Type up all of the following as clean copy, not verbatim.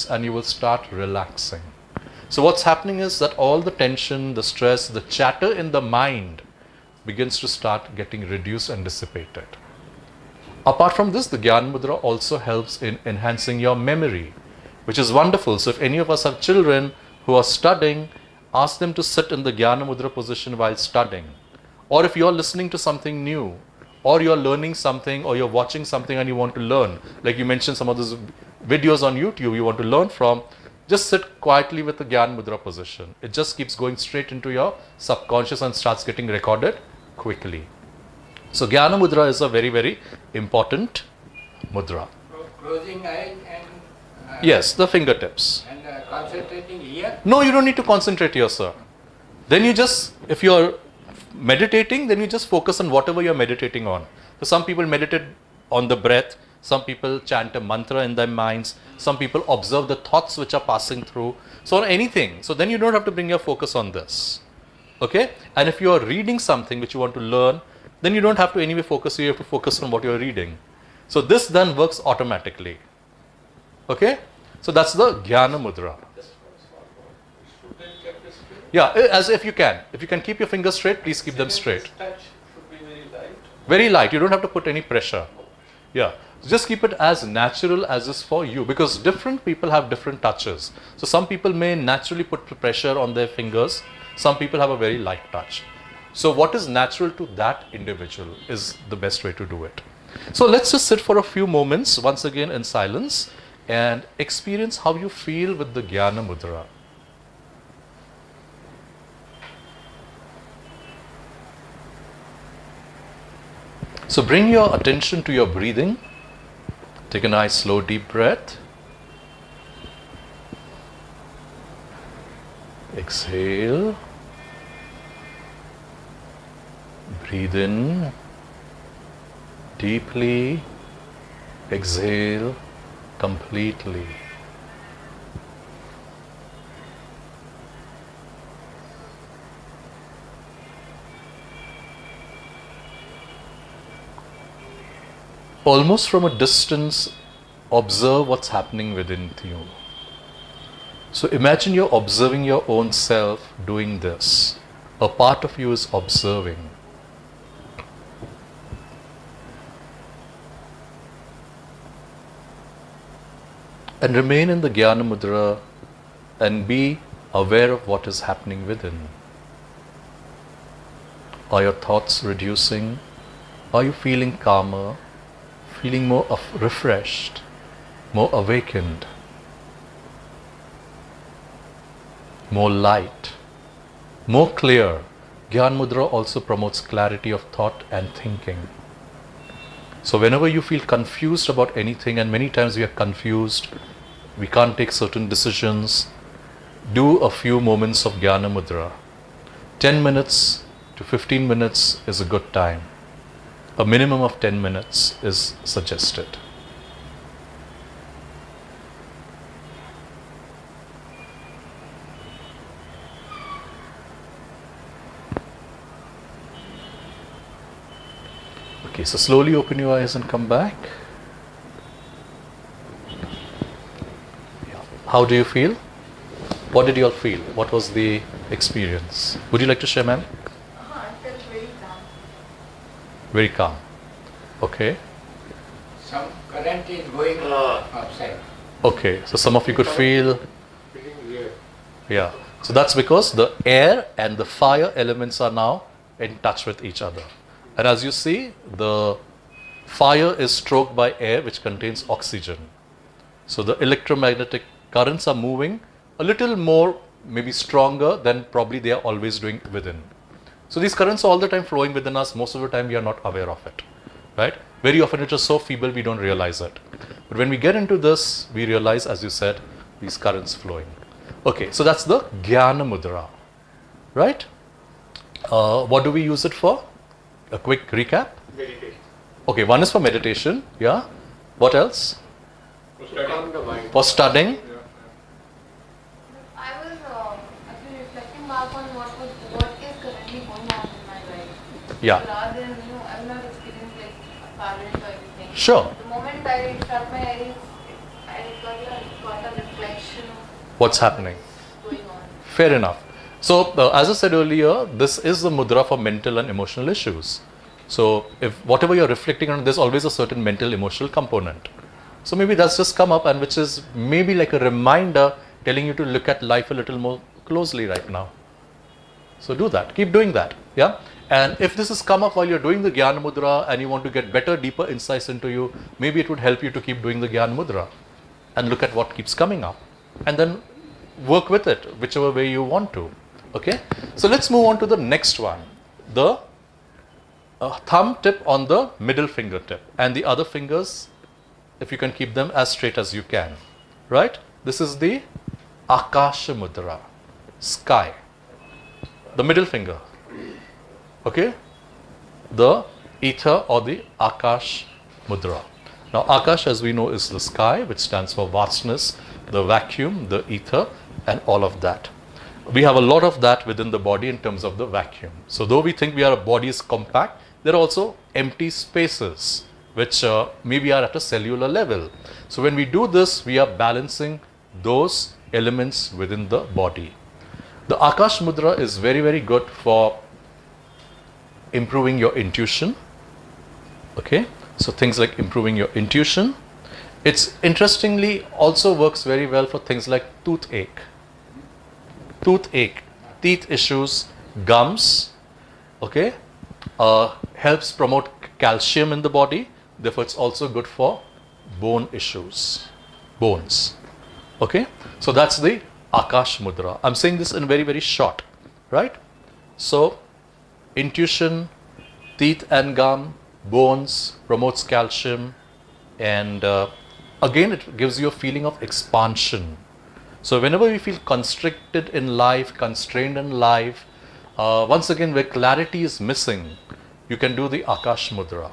minutes and you will start relaxing. So what's happening is that all the tension, the stress, the chatter in the mind begins to start getting reduced and dissipated. Apart from this, the Gyan Mudra also helps in enhancing your memory, which is wonderful. So if any of us have children who are studying, ask them to sit in the Gyan Mudra position while studying. Or if you're listening to something new, or you're learning something, or you're watching something and you want to learn, like you mentioned some of those videos on YouTube you want to learn from, just sit quietly with the Gyan Mudra position. It just keeps going straight into your subconscious and starts getting recorded quickly. So Jnana Mudra is a very, very important mudra. Closing eye and... yes, the fingertips. And concentrating here? No, you don't need to concentrate here, sir. Then you just, if you're meditating, then you just focus on whatever you're meditating on. So some people meditate on the breath, some people chant a mantra in their minds, some people observe the thoughts which are passing through. So on anything. So then you don't have to bring your focus on this. Okay? And if you are reading something which you want to learn, then you don't have to anyway focus, you have to focus on what you are reading. So this then works automatically. Okay? So that's the Jnana Mudra. Yeah, as if you can. If you can keep your fingers straight, please keep them straight. Touch should be very light. Very light. You don't have to put any pressure. Yeah. Just keep it as natural as is for you, because different people have different touches. So some people may naturally put pressure on their fingers. Some people have a very light touch. So what is natural to that individual is the best way to do it. So let's just sit for a few moments once again in silence and experience how you feel with the Jnana Mudra. So bring your attention to your breathing. Take a nice slow deep breath. Exhale. Breathe in deeply. Exhale completely. Almost from a distance, observe what's happening within you. So imagine you're observing your own self doing this. A part of you is observing. And remain in the Jnana Mudra and be aware of what is happening within. Are your thoughts reducing? Are you feeling calmer? Feeling more refreshed, more awakened, more light, more clear. Gyan Mudra also promotes clarity of thought and thinking. So whenever you feel confused about anything, and many times we are confused, we can't take certain decisions, do a few moments of Jnana Mudra. 10 minutes to 15 minutes is a good time. A minimum of 10 minutes is suggested. Okay, so slowly open your eyes and come back. Yeah. How do you feel? What did you all feel? What was the experience? Would you like to share, ma'am? I felt very calm. Very calm. Okay. Some current is going outside. Okay, so some of you could feel. Feeling weird. Yeah. So that's because the air and the fire elements are now in touch with each other. And as you see, the fire is stroked by air which contains oxygen. So the electromagnetic currents are moving a little more, maybe stronger than probably they are always doing within. So these currents are all the time flowing within us. Most of the time we are not aware of it, right? Very often it is so feeble we don't realize it. But when we get into this, we realize, as you said, these currents flowing. Okay, so that's the Jnana Mudra, right? What do we use it for? A quick recap. Meditation. Okay, one is for meditation. Yeah. What else? To calm the mind. For studying. Yeah. I was actually reflecting back on what is currently going on in my life. Yeah. Rather than, I'm not experiencing like a parent or anything. Sure. The moment I shut my eyes, I got a reflection what's happening. Going on. Fair enough. So, as I said earlier, this is the mudra for mental and emotional issues. So, if whatever you're reflecting on, there's always a certain mental emotional component. So, maybe that's just come up, and which is maybe like a reminder telling you to look at life a little more closely right now. So, do that. Keep doing that. Yeah. And if this has come up while you're doing the Gyan Mudra and you want to get better, deeper insights into you, maybe it would help you to keep doing the Gyan Mudra and look at what keeps coming up and then work with it whichever way you want to. Okay. So, let's move on to the next one. The thumb tip on the middle fingertip and the other fingers, if you can keep them as straight as you can. Right. This is the Akasha Mudra, sky. The middle finger. Okay, the ether or the Akash Mudra. Now, Akash, as we know, is the sky, which stands for vastness, the vacuum, the ether, and all of that. We have a lot of that within the body in terms of the vacuum. So, though we think our body is compact, there are also empty spaces, which maybe are at a cellular level. So, when we do this, we are balancing those elements within the body. The Akash Mudra is very, very good for improving your intuition. Okay, so things like improving your intuition. It's interestingly also works very well for things like toothache, teeth issues, gums. Okay, helps promote calcium in the body. Therefore, it's also good for bone issues, bones. Okay, so that's the Akash Mudra. I'm saying this in very, very short, right? So, intuition, teeth and gum, bones, promotes calcium, and again it gives you a feeling of expansion. So whenever we feel constricted in life, constrained in life, once again where clarity is missing, you can do the Akash Mudra.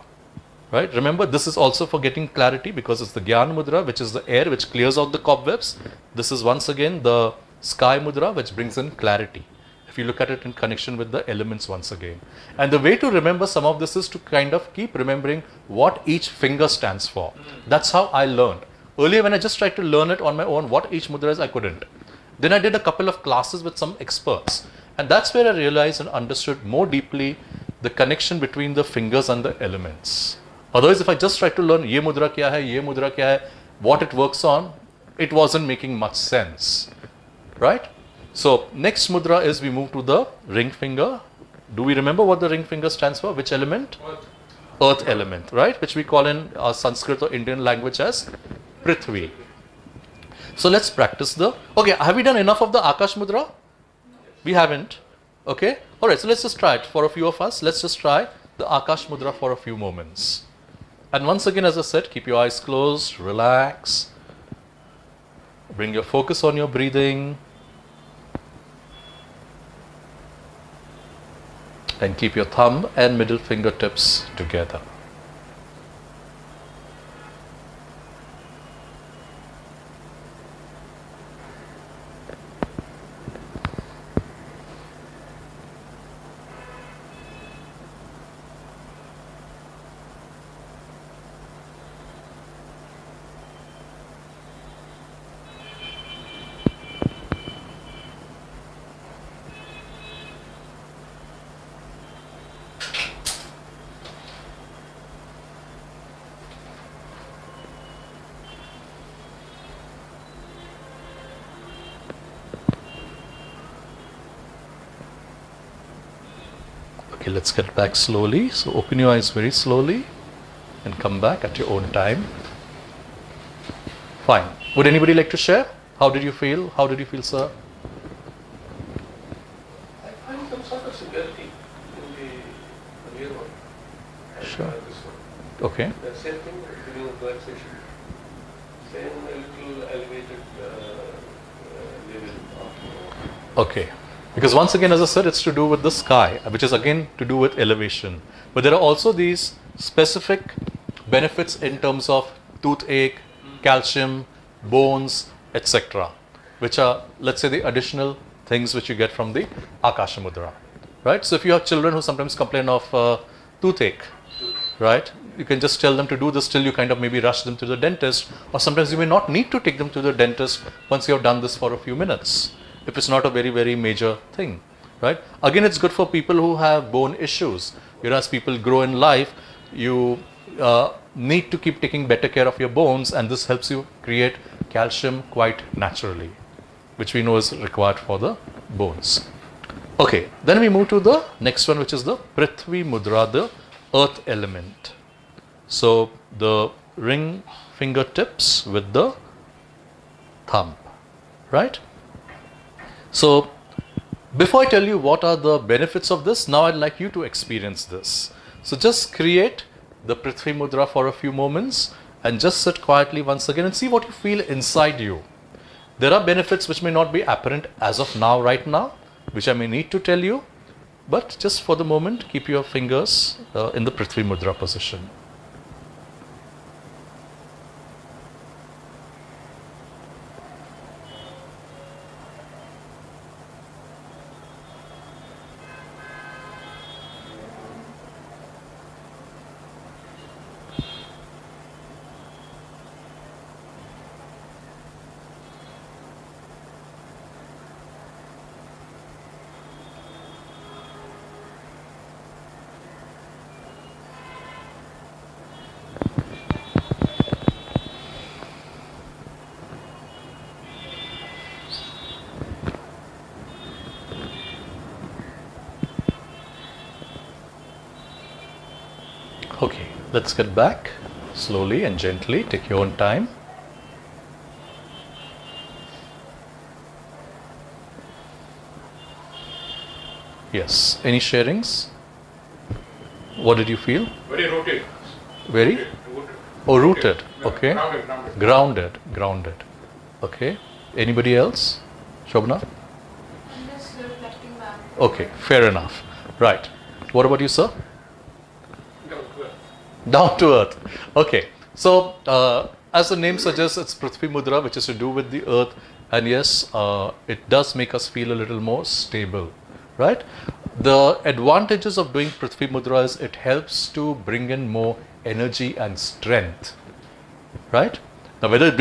Right? Remember, this is also for getting clarity because it's the Gyan Mudra, which is the air which clears out the cobwebs. This is once again the Sky Mudra, which brings in clarity. If you look at it in connection with the elements once again. And the way to remember some of this is to kind of keep remembering what each finger stands for. That's how I learned. Earlier when I just tried to learn it on my own, what each mudra is, I couldn't. Then I did a couple of classes with some experts. And that's where I realized and understood more deeply the connection between the fingers and the elements. Otherwise, if I just tried to learn ye mudra kya hai, ye mudra kya hai, what it works on, it wasn't making much sense. Right? So, next mudra is we move to the ring finger. Do we remember what the ring finger stands for? Which element? Earth. Earth element, right? Which we call in Sanskrit or Indian language as Prithvi. So, let's practice the... Okay, have we done enough of the Akash Mudra? We haven't. Okay. Alright, so let's just try it for a few of us. Let's just try the Akash Mudra for a few moments. And once again, as I said, keep your eyes closed, relax. Bring your focus on your breathing. And keep your thumb and middle fingertips together. Okay, let's get back slowly. So open your eyes very slowly and come back at your own time. Fine. Would anybody like to share? How did you feel? How did you feel, sir? I find some sort of similarity in the real one. And Sure. This one. Okay. The same thing during the relaxation. Same a little elevated level of... Okay. Because once again, as I said, it's to do with the sky, which is again to do with elevation. But there are also these specific benefits in terms of toothache, calcium, bones, etc. which are, let's say, the additional things which you get from the Akasha Mudra. Right? So if you have children who sometimes complain of toothache, right? you can just tell them to do this till you kind of maybe rush them to the dentist, or sometimes you may not need to take them to the dentist once you have done this for a few minutes, if it's not a very, very major thing, right? Again, it's good for people who have bone issues. As people grow in life, you need to keep taking better care of your bones, and this helps you create calcium quite naturally, which we know is required for the bones. Okay, then we move to the next one, which is the Prithvi Mudra, the earth element. So the ring fingertips with the thumb, right? So before I tell you what are the benefits of this, now I'd like you to experience this. So just create the Prithvi Mudra for a few moments and just sit quietly once again and see what you feel inside you. There are benefits which may not be apparent as of now, right now, which I may need to tell you, but just for the moment, keep your fingers in the Prithvi Mudra position. Okay, let's get back slowly and gently. Take your own time. Yes, any sharings? What did you feel? Very rooted. Very? Rooted. Oh, rooted. Okay. Grounded. Grounded. Okay. Anybody else? Shobna? I'm just reflecting back. Okay, fair enough. Right. What about you, sir? Down to earth. Okay. So, as the name suggests, it's Prithvi Mudra, which is to do with the earth. And yes, it does make us feel a little more stable, right? The advantages of doing Prithvi Mudra is it helps to bring in more energy and strength, right? Now, whether it brings